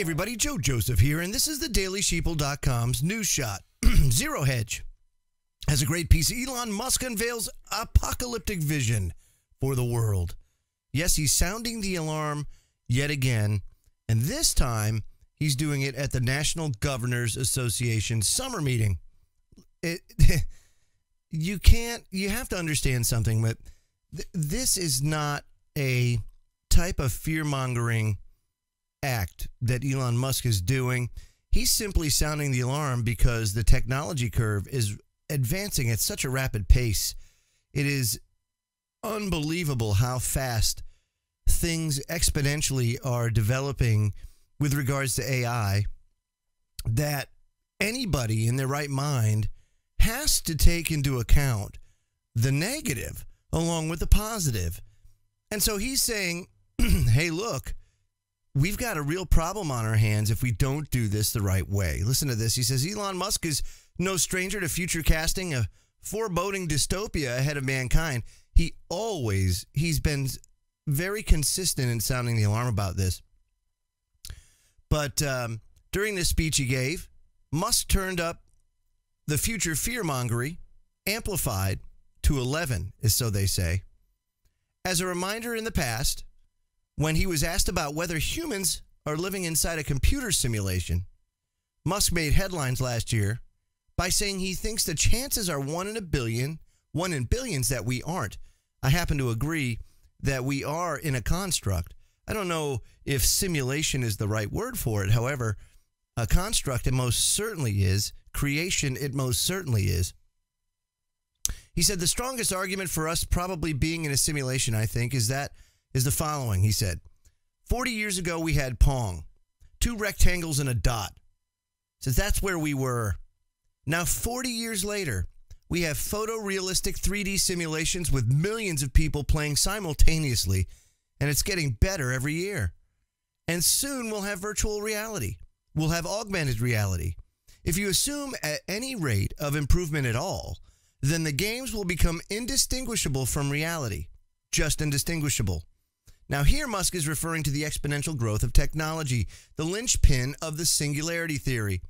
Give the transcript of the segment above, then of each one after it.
everybody, Joe Joseph here, and this is the DailySheeple.com's news shot. Zero Hedge has a great piece. Elon Musk unveils apocalyptic vision for the world. Yes, he's sounding the alarm yet again, and this time he's doing it at the National Governors Association summer meeting. You have to understand something, but this is not a type of fear-mongering act that Elon Musk is doing. He's simply sounding the alarm because the technology curve is advancing at such a rapid pace. It is unbelievable how fast things exponentially are developing with regards to AI that anybody in their right mind has to take into account the negative along with the positive. And so he's saying, hey, look, we've got a real problem on our hands if we don't do this the right way. Listen to this. He says, Elon Musk is no stranger to future casting a foreboding dystopia ahead of mankind. He's been very consistent in sounding the alarm about this. But during this speech he gave, Musk turned up the future fear-mongery, amplified to 11, is so they say. As a reminder, in the past, when he was asked about whether humans are living inside a computer simulation, Musk made headlines last year by saying he thinks the chances are 1 in billions that we aren't. I happen to agree that we are in a construct. I don't know if simulation is the right word for it. However, a construct it most certainly is. Creation it most certainly is. He said the strongest argument for us probably being in a simulation, I think, is the following. He said, 40 years ago we had Pong, 2 rectangles and a dot. Says that's where we were. Now 40 years later, we have photorealistic 3D simulations with millions of people playing simultaneously, and it's getting better every year. And soon we'll have virtual reality. We'll have augmented reality. If you assume at any rate of improvement at all, then the games will become indistinguishable from reality. Just indistinguishable. Now here Musk is referring to the exponential growth of technology, the linchpin of the singularity theory.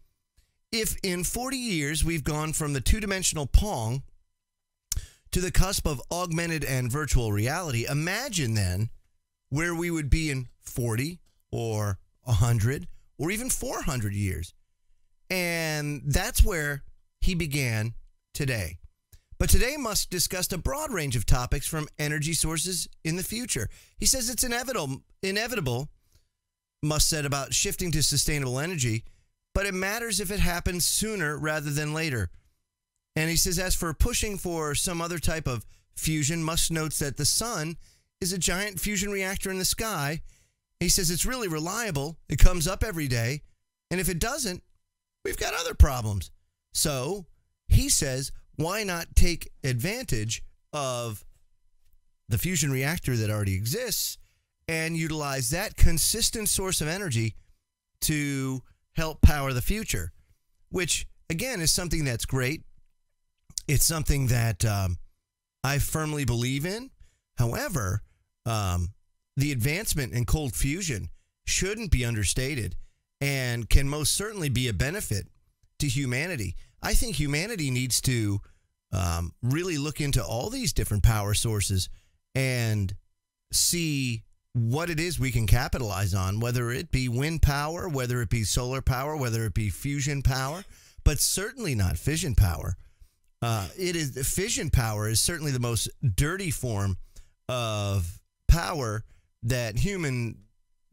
If in 40 years we've gone from the two-dimensional Pong to the cusp of augmented and virtual reality, imagine then where we would be in 40 or 100 or even 400 years. And that's where he began today. But today, Musk discussed a broad range of topics from energy sources in the future. He says it's inevitable, Musk said, about shifting to sustainable energy, but it matters if it happens sooner rather than later. And he says, as for pushing for some other type of fusion, Musk notes that the sun is a giant fusion reactor in the sky. He says it's really reliable. It comes up every day. And if it doesn't, we've got other problems. So he says, why not take advantage of the fusion reactor that already exists and utilize that consistent source of energy to help power the future, which, again, is something that's great. It's something that I firmly believe in. However, the advancement in cold fusion shouldn't be understated and can most certainly be a benefit to humanity. I think humanity needs to really look into all these different power sources and see what it is we can capitalize on, whether it be wind power, whether it be solar power, whether it be fusion power, but certainly not fission power. Fission power is certainly the most dirty form of power that human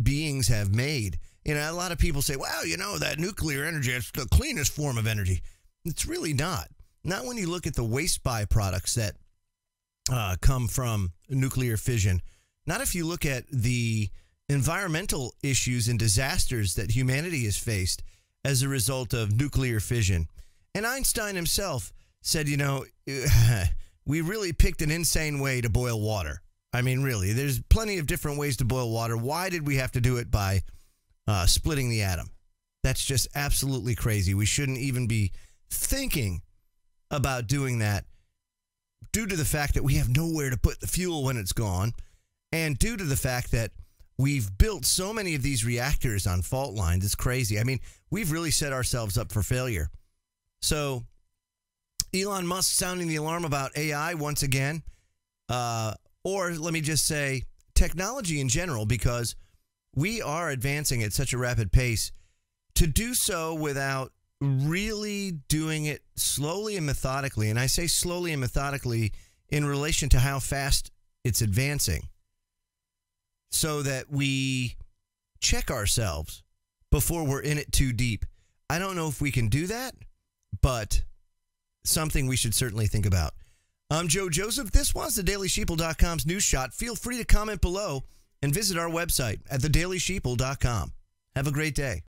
beings have made. You know, a lot of people say, well, you know, that nuclear energy is the cleanest form of energy. It's really not. Not when you look at the waste byproducts that come from nuclear fission. Not if you look at the environmental issues and disasters that humanity has faced as a result of nuclear fission. And Einstein himself said, you know, we really picked an insane way to boil water. I mean, really, there's plenty of different ways to boil water. Why did we have to do it by splitting the atom? That's just absolutely crazy. We shouldn't even be thinking about doing that due to the fact that we have nowhere to put the fuel when it's gone, and due to the fact that we've built so many of these reactors on fault lines. It's crazy. I mean, we've really set ourselves up for failure. So Elon Musk sounding the alarm about AI once again, or let me just say technology in general, because we are advancing at such a rapid pace. To do so without really doing it slowly and methodically, and I say slowly and methodically in relation to how fast it's advancing, so that we check ourselves before we're in it too deep. I don't know if we can do that, but something we should certainly think about. I'm Joe Joseph. This was thedailysheeple.com's News Shot. Feel free to comment below and visit our website at thedailysheeple.com. Have a great day.